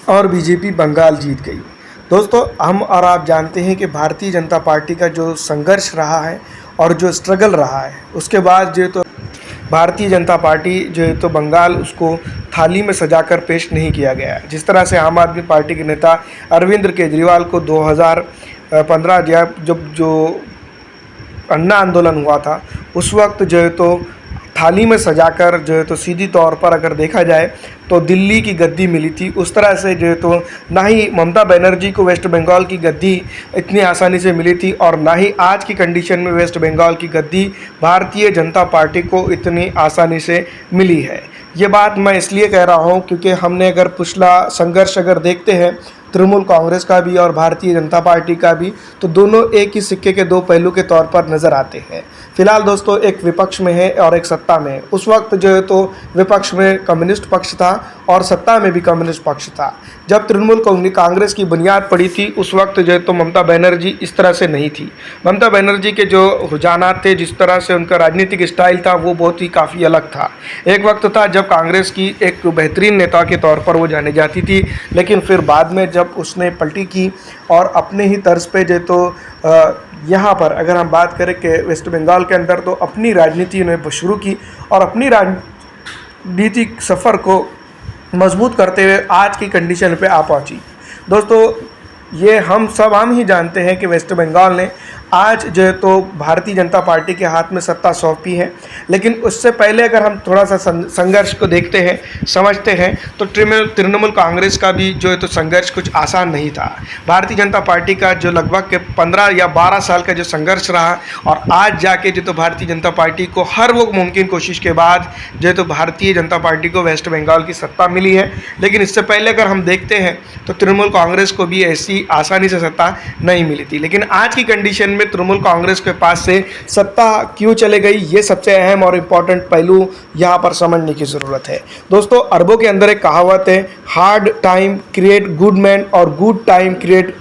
और बीजेपी बंगाल जीत गई। दोस्तों, हम और आप जानते हैं कि भारतीय जनता पार्टी का जो संघर्ष रहा है और जो स्ट्रगल रहा है, उसके बाद जो तो भारतीय जनता पार्टी जो है तो बंगाल उसको थाली में सजाकर पेश नहीं किया गया। जिस तरह से आम आदमी पार्टी के नेता अरविंद केजरीवाल को 2015 जब जो अन्ना आंदोलन हुआ था, उस वक्त जो है तो थाली में सजाकर जो है तो सीधी तौर पर अगर देखा जाए तो दिल्ली की गद्दी मिली थी। उस तरह से जो है तो ना ही ममता बनर्जी को वेस्ट बंगाल की गद्दी इतनी आसानी से मिली थी और ना ही आज की कंडीशन में वेस्ट बंगाल की गद्दी भारतीय जनता पार्टी को इतनी आसानी से मिली है। ये बात मैं इसलिए कह रहा हूँ क्योंकि हमने अगर पिछला संघर्ष अगर देखते हैं तृणमूल कांग्रेस का भी और भारतीय जनता पार्टी का भी, तो दोनों एक ही सिक्के के दो पहलू के तौर पर नज़र आते हैं। फिलहाल दोस्तों, एक विपक्ष में है और एक सत्ता में है। उस वक्त जो है तो विपक्ष में कम्युनिस्ट पक्ष था और सत्ता में भी कम्युनिस्ट पक्ष था। जब तृणमूल कांग्रेस की बुनियाद पड़ी थी, उस वक्त जो है तो ममता बनर्जी इस तरह से नहीं थी। ममता बनर्जी के जो रुझानात थे, जिस तरह से उनका राजनीतिक स्टाइल था, वो बहुत ही काफ़ी अलग था। एक वक्त था जब कांग्रेस की एक बेहतरीन नेता के तौर पर वो जानी जाती थी, लेकिन फिर बाद में जब उसने पलटी की और अपने ही तर्ज पे जो तो यहाँ पर अगर हम बात करें कि वेस्ट बंगाल के अंदर, तो अपनी राजनीति उन्हें शुरू की और अपनी राजनीतिक सफ़र को मजबूत करते हुए आज की कंडीशन पे आ पहुँची। दोस्तों, ये हम ही जानते हैं कि वेस्ट बंगाल ने आज जो है तो भारतीय जनता पार्टी के हाथ में सत्ता सौंपी है। लेकिन उससे पहले अगर हम थोड़ा सा संघर्ष को देखते हैं, समझते हैं, तो तृणमूल कांग्रेस का भी जो है तो संघर्ष कुछ आसान नहीं था। भारतीय जनता पार्टी का जो लगभग के 15 या 12 साल का जो संघर्ष रहा और आज जाके जो तो भारतीय जनता पार्टी को हर वो मुमकिन कोशिश के बाद जो है तो भारतीय जनता पार्टी को वेस्ट बंगाल की सत्ता मिली है। लेकिन इससे पहले अगर हम देखते हैं तो तृणमूल कांग्रेस को भी ऐसी आसानी से सत्ता नहीं मिली थी। लेकिन आज की कंडीशन में तृणमूल कांग्रेस के पास से सत्ता क्यों चले गई, ये सबसे अहम और इम्पॉर्टेंट पहलू यहाँ पर समझने की ज़रूरत है। दोस्तों, अरबों के अंदर एक कहावत है, hard time create good man और good time create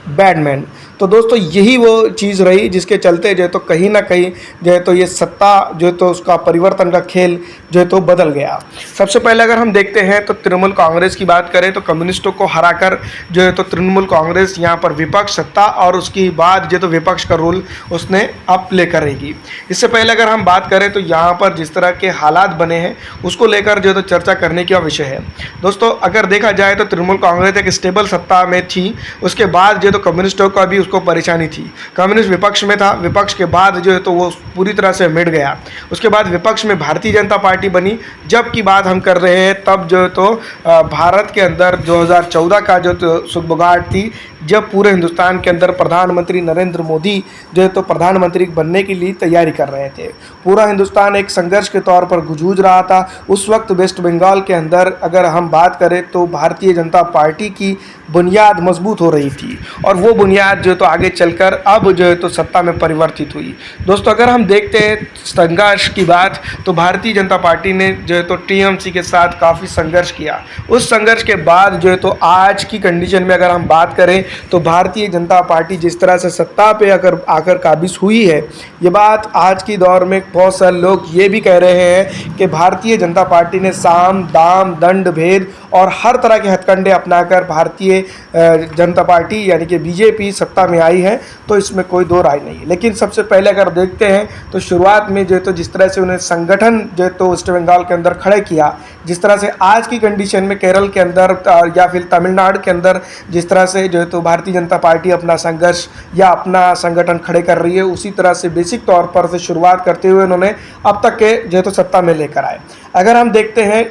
bad man. तो दोस्तों, यही वो चीज़ रही जिसके चलते जो है तो कहीं ना कहीं जो है तो ये सत्ता जो है तो उसका परिवर्तन का खेल जो है तो बदल गया। सबसे पहले अगर हम देखते हैं तो तृणमूल कांग्रेस की बात करें तो कम्युनिस्टों को हराकर जो है तो तृणमूल कांग्रेस यहाँ पर विपक्ष सत्ता और उसके बाद जो तो विपक्ष का रोल उसने अब लेकर रहेगी। इससे पहले अगर हम बात करें तो यहाँ पर जिस तरह के हालात बने हैं उसको लेकर जो है तो चर्चा करने का विषय है। दोस्तों, अगर देखा जाए तो तृणमूल कांग्रेस एक स्टेबल सत्ता में थी, उसके बाद जो है तो कम्युनिस्टों का भी उसको परेशानी थी। कम्युनिस्ट विपक्ष में था, विपक्ष के बाद जो है तो वो पूरी तरह से मिट गया। उसके बाद विपक्ष में भारतीय जनता पार्टी बनी। जब की बात हम कर रहे हैं तब जो है तो भारत के अंदर 2014 का जो तो सुगबुगाहट थी, जब पूरे हिंदुस्तान के अंदर प्रधानमंत्री नरेंद्र मोदी जो है तो प्रधानमंत्री बनने के लिए तैयारी कर रहे थे। पूरा हिंदुस्तान एक संघर्ष के तौर पर जूझ रहा था। उस वक्त वेस्ट बंगाल के अंदर अगर हम बात करें तो भारतीय जनता पार्टी की बुनियाद मजबूत हो रही थी और वो बुनियाद जो है तो आगे चलकर अब जो है तो सत्ता में परिवर्तित हुई। दोस्तों, अगर हम देखते हैं संघर्ष की बात, तो भारतीय जनता पार्टी ने जो है तो टीएमसी के साथ काफ़ी संघर्ष किया। उस संघर्ष के बाद जो है तो आज की कंडीशन में अगर हम बात करें तो भारतीय जनता पार्टी जिस तरह से सत्ता पे अगर आकर काबिज हुई है, ये बात आज की दौर में बहुत सारे लोग ये भी कह रहे हैं कि भारतीय जनता पार्टी ने साम दाम दंड भेद और हर तरह के हथकंडे अपनाकर भारतीय जनता पार्टी यानी कि बीजेपी सत्ता में आई है। तो इसमें कोई दो राय नहीं है। लेकिन सबसे पहले अगर देखते हैं तो शुरुआत में जो है तो जिस तरह से उन्हें संगठन जो है तो वेस्ट बंगाल के अंदर खड़े किया, जिस तरह से आज की कंडीशन में केरल के अंदर या फिर तमिलनाडु के अंदर जिस तरह से जो है तो भारतीय जनता पार्टी अपना संघर्ष या अपना संगठन खड़े कर रही है, उसी तरह से बेसिक तौर पर से शुरुआत करते हुए उन्होंने अब तक के जो है तो सत्ता में लेकर आए। अगर हम देखते हैं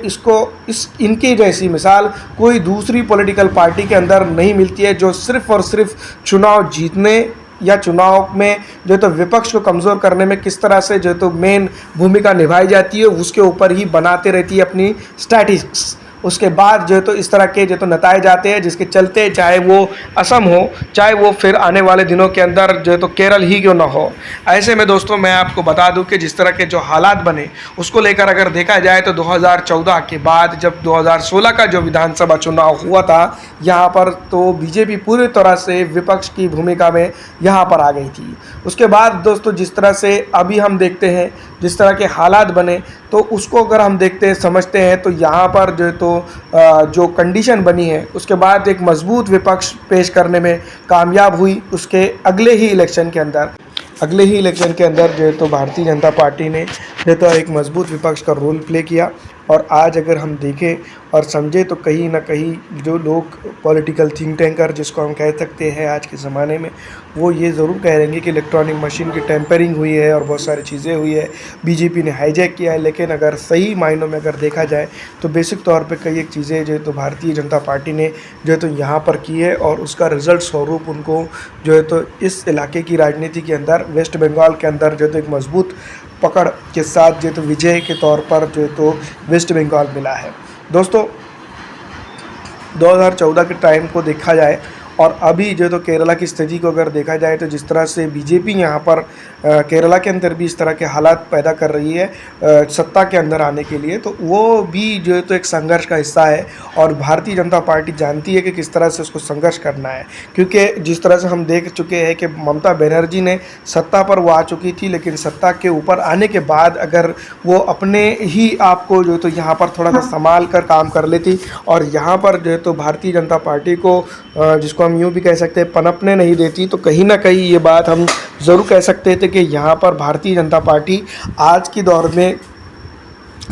इनकी जैसी मिसाल कोई दूसरी पॉलिटिकल पार्टी के अंदर नहीं मिलती है, जो सिर्फ और सिर्फ चुनाव जीतने या चुनाव में जो तो विपक्ष को कमज़ोर करने में किस तरह से जो तो मेन भूमिका निभाई जाती है, उसके ऊपर ही बनाते रहती है अपनी स्टैटिस्टिक्स। उसके बाद जो है तो इस तरह के जो तो नताए जाते हैं, जिसके चलते चाहे वो असम हो, चाहे वो फिर आने वाले दिनों के अंदर जो है तो केरल ही क्यों ना हो। ऐसे में दोस्तों, मैं आपको बता दूं कि जिस तरह के जो हालात बने उसको लेकर अगर देखा जाए तो 2014 के बाद जब 2016 का जो विधानसभा चुनाव हुआ था, यहाँ पर तो बीजेपी पूरी तरह से विपक्ष की भूमिका में यहाँ पर आ गई थी। उसके बाद दोस्तों, जिस तरह से अभी हम देखते हैं जिस तरह के हालात बने, तो उसको अगर हम देखते हैं समझते हैं तो यहाँ पर जो है तो जो कंडीशन बनी है उसके बाद एक मजबूत विपक्ष पेश करने में कामयाब हुई। उसके अगले ही इलेक्शन के अंदर जो है तो भारतीय जनता पार्टी ने जो तो एक मजबूत विपक्ष का रोल प्ले किया। और आज अगर हम देखें और समझें तो कहीं ना कहीं जो लोग पॉलिटिकल थिंक टैंकर जिसको हम कह सकते हैं आज के ज़माने में, वो ये ज़रूर कह रहेंगे कि इलेक्ट्रॉनिक मशीन की टेम्परिंग हुई है और बहुत सारी चीज़ें हुई है, बीजेपी ने हाईजैक किया है। लेकिन अगर सही मायनों में अगर देखा जाए तो बेसिक तौर पे कई एक चीज़ें जो है तो भारतीय जनता पार्टी ने जो है तो यहाँ पर की है और उसका रिजल्ट स्वरूप उनको जो है तो इस इलाके की राजनीति के अंदर, वेस्ट बंगाल के अंदर जो है तो एक मजबूत पकड़ के साथ जो है तो विजय के तौर पर जो है तो वेस्ट बंगाल मिला है। दोस्तों 2014 के टाइम को देखा जाए और अभी जो तो केरला की स्थिति को अगर देखा जाए तो जिस तरह से बीजेपी यहाँ पर केरला के अंदर भी इस तरह के हालात पैदा कर रही है सत्ता के अंदर आने के लिए, तो वो भी जो है तो एक संघर्ष का हिस्सा है। और भारतीय जनता पार्टी जानती है कि किस तरह से उसको संघर्ष करना है, क्योंकि जिस तरह से हम देख चुके हैं कि ममता बनर्जी ने सत्ता पर वो आ चुकी थी, लेकिन सत्ता के ऊपर आने के बाद अगर वो अपने ही आप को जो है तो यहाँ पर थोड़ा सा संभाल कर काम कर लेती और यहाँ पर जो है तो भारतीय जनता पार्टी को जिसको हम यूँ भी कह सकते हैं पनपने नहीं देती, तो कहीं ना कहीं ये बात हम ज़रूर कह सकते थे कि यहाँ पर भारतीय जनता पार्टी आज की दौर में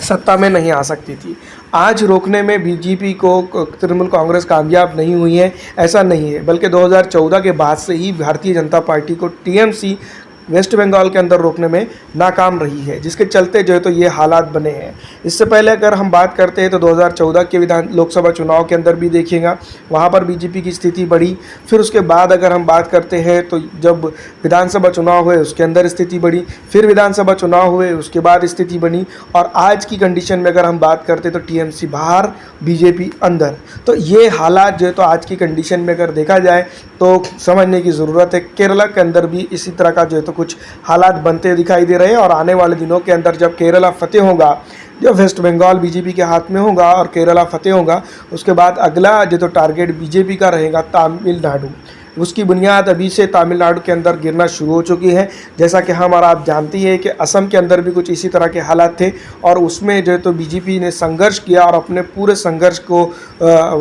सत्ता में नहीं आ सकती थी। आज रोकने में बीजेपी को तृणमूल कांग्रेस कामयाब नहीं हुई है, ऐसा नहीं है, बल्कि 2014 के बाद से ही भारतीय जनता पार्टी को टीएमसी वेस्ट बंगाल के अंदर रोकने में नाकाम रही है, जिसके चलते जो है तो ये हालात बने हैं। इससे पहले अगर हम बात करते हैं तो 2014 के लोकसभा चुनाव के अंदर भी देखिएगा, वहाँ पर बीजेपी की स्थिति बढ़ी। फिर उसके बाद अगर हम बात करते हैं तो जब विधानसभा चुनाव हुए उसके अंदर स्थिति बढ़ी, फिर विधानसभा चुनाव हुए उसके बाद स्थिति बनी, और आज की कंडीशन में अगर हम बात करते तो टीएमसी बाहर, बीजेपी अंदर। तो ये हालात जो है तो आज की कंडीशन में अगर देखा जाए तो समझने की ज़रूरत है। केरला के अंदर भी इसी तरह का जो है तो कुछ हालात बनते दिखाई दे रहे हैं, और आने वाले दिनों के अंदर जब केरला फतेह होगा, जब वेस्ट बंगाल बीजेपी के हाथ में होगा और केरला फतेह होगा, उसके बाद अगला जो तो टारगेट बीजेपी का रहेगा तमिलनाडु। उसकी बुनियाद अभी से तमिलनाडु के अंदर गिरना शुरू हो चुकी है। जैसा कि हम और आप जानती हैं कि असम के अंदर भी कुछ इसी तरह के हालात थे, और उसमें जो है तो बीजेपी ने संघर्ष किया और अपने पूरे संघर्ष को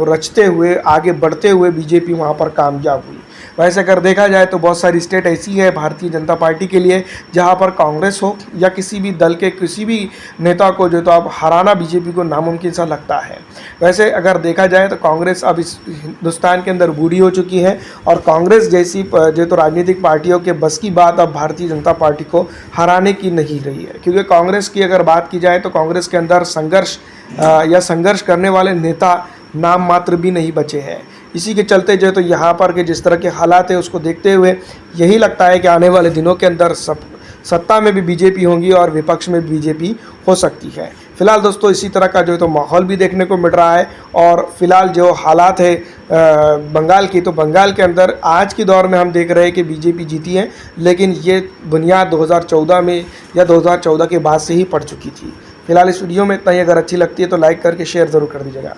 रचते हुए आगे बढ़ते हुए बीजेपी वहाँ पर कामयाब हुई। वैसे अगर देखा जाए तो बहुत सारी स्टेट ऐसी है भारतीय जनता पार्टी के लिए जहाँ पर कांग्रेस हो या किसी भी दल के किसी भी नेता को जो तो अब हराना बीजेपी को नामुमकिन सा लगता है। वैसे अगर देखा जाए तो कांग्रेस अब इस हिंदुस्तान के अंदर बूढ़ी हो चुकी है, और कांग्रेस जैसी जो तो राजनीतिक पार्टियों के बस की बात अब भारतीय जनता पार्टी को हराने की नहीं रही है। क्योंकि कांग्रेस की अगर बात की जाए तो कांग्रेस के अंदर संघर्ष करने वाले नेता नाम मात्र भी नहीं बचे हैं। इसी के चलते जो है तो यहाँ पर के जिस तरह के हालात है उसको देखते हुए यही लगता है कि आने वाले दिनों के अंदर सत्ता में भी बीजेपी होंगी और विपक्ष में भी बीजेपी हो सकती है। फिलहाल दोस्तों इसी तरह का जो है तो माहौल भी देखने को मिल रहा है, और फिलहाल जो हालात है बंगाल की, तो बंगाल के अंदर आज की दौर में हम देख रहे हैं कि बीजेपी जीती है, लेकिन ये बुनियाद 2014 में या 2014 के बाद से ही पड़ चुकी थी। फिलहाल इस वीडियो में इतना ही। अगर अच्छी लगती है तो लाइक करके शेयर ज़रूर कर दीजिएगा।